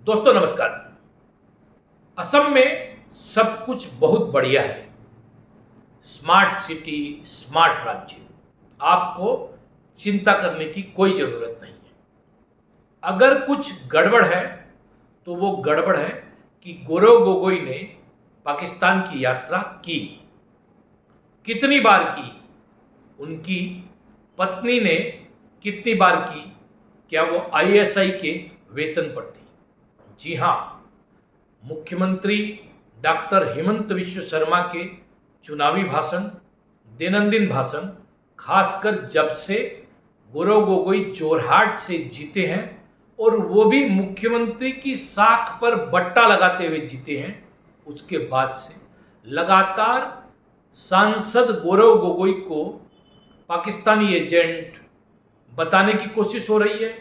दोस्तों नमस्कार। असम में सब कुछ बहुत बढ़िया है। स्मार्ट सिटी, स्मार्ट राज्य। आपको चिंता करने की कोई जरूरत नहीं है। अगर कुछ गड़बड़ है तो वो गड़बड़ है कि गौरव गोगोई ने पाकिस्तान की यात्रा की। कितनी बार की, उनकी पत्नी ने कितनी बार की, क्या वो आईएसआई के वेतन पर थी? जी हां, मुख्यमंत्री डॉक्टर हेमंत विश्व शर्मा के चुनावी भाषण, दैनंदिन भाषण, खासकर जब से गौरव गोगोई जोरहाट से जीते हैं और वो भी मुख्यमंत्री की साख पर बट्टा लगाते हुए जीते हैं, उसके बाद से लगातार सांसद गौरव गोगोई को पाकिस्तानी एजेंट बताने की कोशिश हो रही है।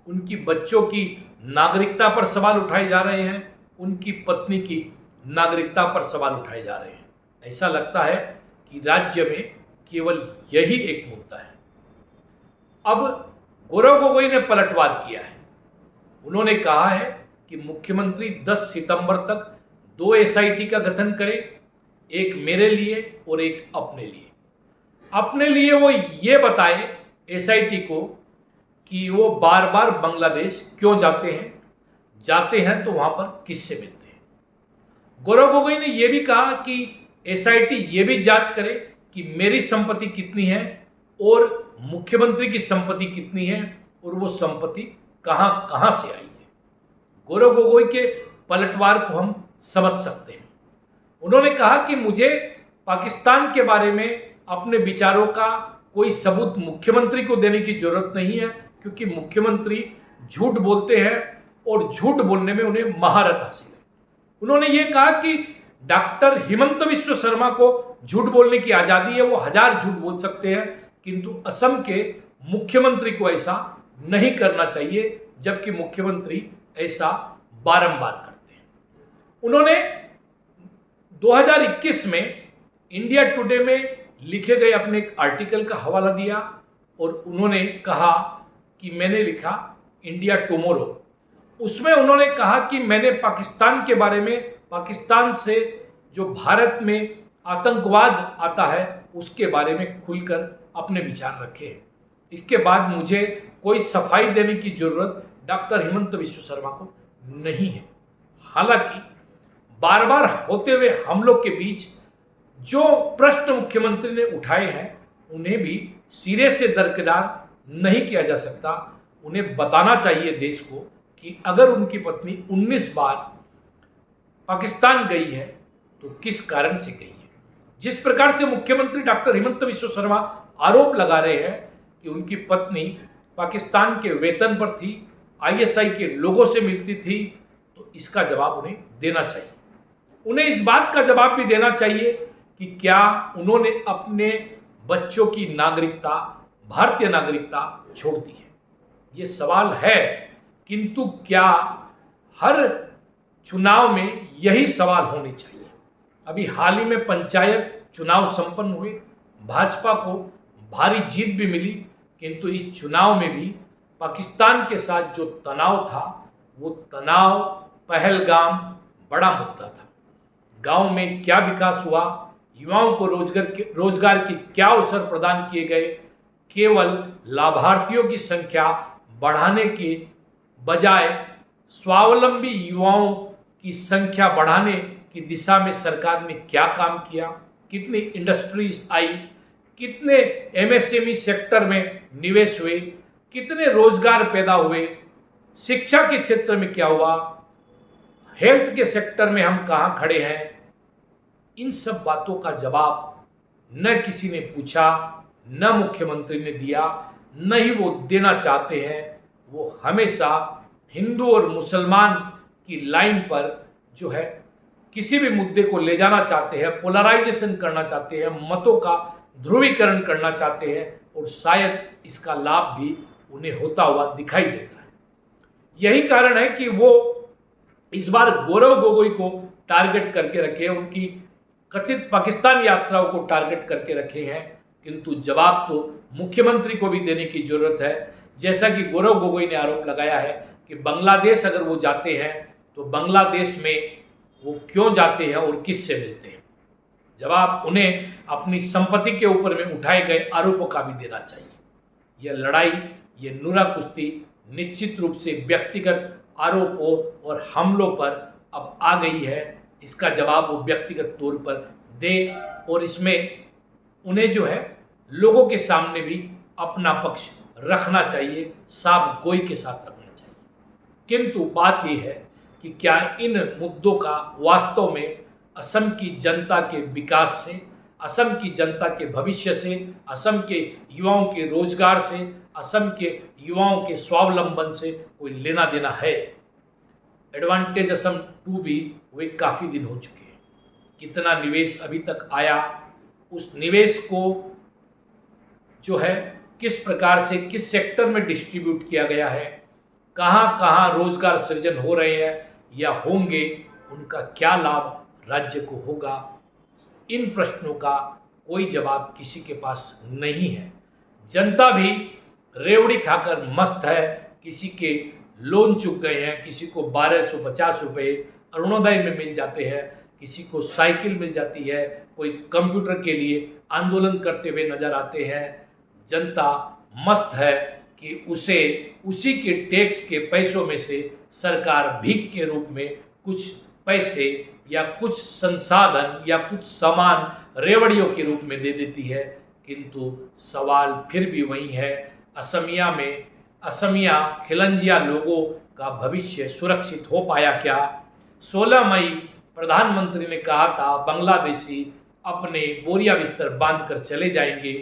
उनकी बच्चों की नागरिकता पर सवाल उठाए जा रहे हैं, उनकी पत्नी की नागरिकता पर सवाल उठाए जा रहे हैं। ऐसा लगता है कि राज्य में केवल यही एक मुद्दा है। अब गौरव गोगोई ने पलटवार किया है। उन्होंने कहा है कि मुख्यमंत्री 10 सितंबर तक 2 एसआईटी का गठन करें, एक मेरे लिए और एक अपने लिए। अपने लिए वो ये बताए एसआईटी को कि वो बार बार बांग्लादेश क्यों जाते हैं तो वहां पर किससे मिलते हैं। गौरव गोगोई ने यह भी कहा कि एसआईटी ये भी जांच करे कि मेरी संपत्ति कितनी है और मुख्यमंत्री की संपत्ति कितनी है और वो संपत्ति कहां कहां से आई है। गौरव गोगोई के पलटवार को हम समझ सकते हैं। उन्होंने कहा कि मुझे पाकिस्तान के बारे में अपने विचारों का कोई सबूत मुख्यमंत्री को देने की जरूरत नहीं है, क्योंकि मुख्यमंत्री झूठ बोलते हैं और झूठ बोलने में उन्हें महारत हासिल है। उन्होंने ये कहा कि डॉक्टर हेमंत विश्व शर्मा को झूठ बोलने की आजादी है, वो 1000 झूठ बोल सकते हैं, किंतु असम के मुख्यमंत्री को ऐसा नहीं करना चाहिए, जबकि मुख्यमंत्री ऐसा बारंबार करते हैं। उन्होंने 2021 में इंडिया टुडे में लिखे गए अपने एक आर्टिकल का हवाला दिया और उन्होंने कहा कि मैंने लिखा इंडिया टुमारो। उसमें उन्होंने कहा कि मैंने पाकिस्तान के बारे में, पाकिस्तान से जो भारत में आतंकवाद आता है उसके बारे में खुलकर अपने विचार रखे हैं। इसके बाद मुझे कोई सफाई देने की जरूरत डॉक्टर हेमंत विश्व शर्मा को नहीं है। हालांकि बार बार होते हुए हमलों के बीच जो प्रश्न मुख्यमंत्री ने उठाए हैं उन्हें भी सिरे से दरकिनार नहीं किया जा सकता। उन्हें बताना चाहिए देश को कि अगर उनकी पत्नी 19 बार पाकिस्तान गई है तो किस कारण से गई है। जिस प्रकार से मुख्यमंत्री डॉक्टर हेमंत विश्व शर्मा आरोप लगा रहे हैं कि उनकी पत्नी पाकिस्तान के वेतन पर थी, आईएसआई के लोगों से मिलती थी, तो इसका जवाब उन्हें देना चाहिए। उन्हें इस बात का जवाब भी देना चाहिए कि क्या उन्होंने अपने बच्चों की नागरिकता, भारतीय नागरिकता छोड़ दी है। ये सवाल है, किंतु क्या हर चुनाव में यही सवाल होने चाहिए? अभी हाल ही में पंचायत चुनाव संपन्न हुए, भाजपा को भारी जीत भी मिली, किंतु इस चुनाव में भी पाकिस्तान के साथ जो तनाव था वो तनाव पहलगाम बड़ा मुद्दा था। गांव में क्या विकास हुआ, युवाओं को रोजगार के क्या अवसर प्रदान किए गए, केवल लाभार्थियों की संख्या बढ़ाने के बजाय स्वावलंबी युवाओं की संख्या बढ़ाने की दिशा में सरकार ने क्या काम किया, कितनी इंडस्ट्रीज आई, कितने एमएसएमई सेक्टर में निवेश हुए, कितने रोजगार पैदा हुए, शिक्षा के क्षेत्र में क्या हुआ, हेल्थ के सेक्टर में हम कहाँ खड़े हैं। इन सब बातों का जवाब न किसी ने पूछा, न मुख्यमंत्री ने दिया, न ही वो देना चाहते हैं। वो हमेशा हिंदू और मुसलमान की लाइन पर जो है किसी भी मुद्दे को ले जाना चाहते हैं, पोलराइजेशन करना चाहते हैं, मतों का ध्रुवीकरण करना चाहते हैं और शायद इसका लाभ भी उन्हें होता हुआ दिखाई देता है। यही कारण है कि वो इस बार गौरव गोगोई को टारगेट करके रखे, उनकी कथित पाकिस्तान यात्राओं को टारगेट करके रखे हैं, किंतु जवाब तो मुख्यमंत्री को भी देने की जरूरत है। जैसा कि गौरव गोगोई ने आरोप लगाया है कि बांग्लादेश अगर वो जाते हैं तो बांग्लादेश में वो क्यों जाते हैं और किससे मिलते हैं? जवाब उन्हें अपनी संपत्ति के ऊपर में उठाए गए आरोपों का भी देना चाहिए। यह लड़ाई, ये नुरा कुश्ती निश्चित रूप से व्यक्तिगत आरोपों और हमलों पर अब आ गई है। इसका जवाब वो व्यक्तिगत तौर पर दे और इसमें उन्हें जो है लोगों के सामने भी अपना पक्ष रखना चाहिए, साफ गोई के साथ रखना चाहिए। किंतु बात यह है कि क्या इन मुद्दों का वास्तव में असम की जनता के विकास से, असम की जनता के भविष्य से, असम के युवाओं के रोजगार से, असम के युवाओं के स्वावलंबन से कोई लेना देना है? एडवांटेज असम 2 भी वे काफ़ी दिन हो चुके हैं। कितना निवेश अभी तक आया, उस निवेश को जो है किस प्रकार से किस सेक्टर में डिस्ट्रीब्यूट किया गया है, कहाँ कहाँ रोजगार सृजन हो रहे हैं या होंगे, उनका क्या लाभ राज्य को होगा, इन प्रश्नों का कोई जवाब किसी के पास नहीं है। जनता भी रेवड़ी खाकर मस्त है। किसी के लोन चुक गए हैं, किसी को 1250 रुपये अरुणोदय में मिल जाते हैं, किसी को साइकिल मिल जाती है, कोई कंप्यूटर के लिए आंदोलन करते हुए नजर आते हैं। जनता मस्त है कि उसे उसी के टैक्स के पैसों में से सरकार भीख के रूप में कुछ पैसे या कुछ संसाधन या कुछ सामान रेवड़ियों के रूप में दे देती है। किंतु सवाल फिर भी वही है, असमिया खिलंजिया लोगों का भविष्य सुरक्षित हो पाया क्या? 16 मई प्रधानमंत्री ने कहा था बांग्लादेशी अपने बोरिया बिस्तर बांधकर चले जाएंगे।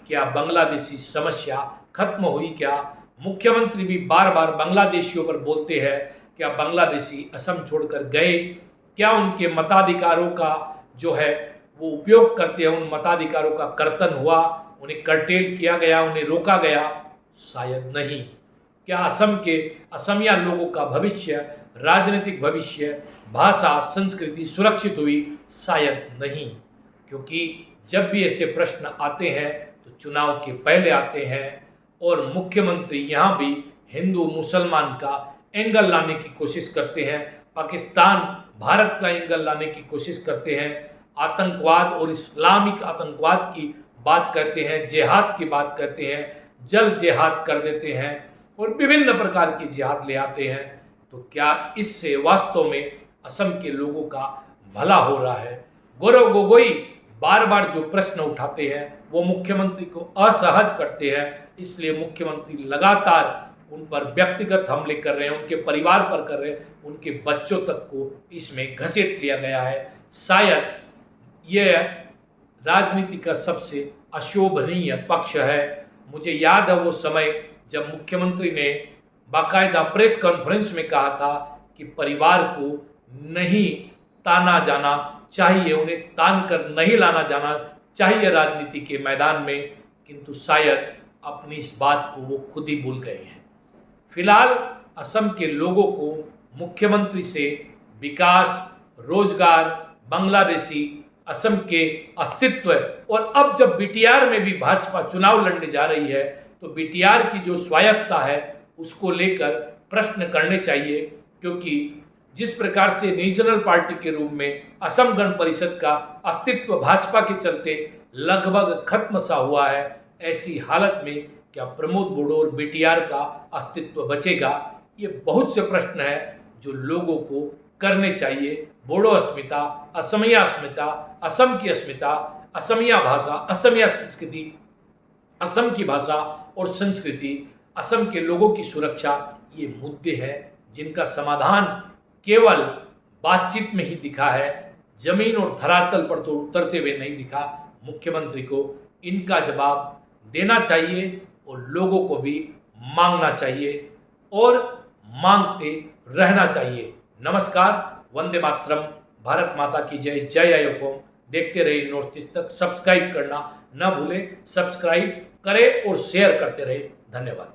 क्या बांग्लादेशी समस्या खत्म हुई क्या? मुख्यमंत्री भी बार बार बांग्लादेशियों पर बोलते हैं, क्या बांग्लादेशी असम छोड़कर गए? क्या उनके मताधिकारों का जो है वो उपयोग करते हैं, उन मताधिकारों का कर्तन हुआ, उन्हें कर्टेल किया गया, उन्हें रोका गया? शायद नहीं। क्या असम के असमिया लोगों का भविष्य, राजनीतिक भविष्य, भाषा, संस्कृति सुरक्षित हुई? शायद नहीं। क्योंकि जब भी ऐसे प्रश्न आते हैं तो चुनाव के पहले आते हैं और मुख्यमंत्री यहाँ भी हिंदू मुसलमान का एंगल लाने की कोशिश करते हैं, पाकिस्तान भारत का एंगल लाने की कोशिश करते हैं, आतंकवाद और इस्लामिक आतंकवाद की बात करते हैं, जिहाद की बात करते हैं, जल जिहाद कर देते हैं और विभिन्न प्रकार की जिहाद ले आते हैं। तो क्या इससे वास्तव में असम के लोगों का भला हो रहा है? गौरव गोगोई बार बार जो प्रश्न उठाते हैं वो मुख्यमंत्री को असहज करते हैं, इसलिए मुख्यमंत्री लगातार उन पर व्यक्तिगत हमले कर रहे हैं, उनके परिवार पर कर रहे हैं, उनके बच्चों तक को इसमें घसीट लिया गया है। शायद यह राजनीति का सबसे अशोभनीय पक्ष है। मुझे याद है वो समय जब मुख्यमंत्री ने बाकायदा प्रेस कॉन्फ्रेंस में कहा था कि परिवार को नहीं ताना जाना चाहिए, उन्हें तान कर नहीं लाना जाना चाहिए राजनीति के मैदान में, किंतु शायद अपनी इस बात को वो खुद ही भूल गए हैं। फिलहाल असम के लोगों को मुख्यमंत्री से विकास, रोजगार, बांग्लादेशी असम के अस्तित्व और अब जब बीटीआर में भी भाजपा चुनाव लड़ने जा रही है तो बीटीआर की जो स्वायत्तता है उसको लेकर प्रश्न करने चाहिए। क्योंकि जिस प्रकार से रीजनल पार्टी के रूप में असम गण परिषद का अस्तित्व भाजपा के चलते लगभग खत्म सा हुआ है, ऐसी हालत में क्या प्रमोद बोडो और बीटीआर का अस्तित्व बचेगा? ये बहुत से प्रश्न हैं जो लोगों को करने चाहिए। बोडो अस्मिता, असमिया अस्मिता, असम की अस्मिता, असमिया भाषा, असमिया संस्कृति, असम की भाषा और संस्कृति, असम के लोगों की सुरक्षा, ये मुद्दे हैं जिनका समाधान केवल बातचीत में ही दिखा है, जमीन और धरातल पर तो उतरते हुए नहीं दिखा। मुख्यमंत्री को इनका जवाब देना चाहिए और लोगों को भी मांगना चाहिए और मांगते रहना चाहिए। नमस्कार, वंदे मातरम, भारत माता की जय, जय आयो कौम। देखते रहिए नॉर्थ ईस्ट तक। सब्सक्राइब करना न भूलें, सब्सक्राइब करें और शेयर करते रहे। धन्यवाद।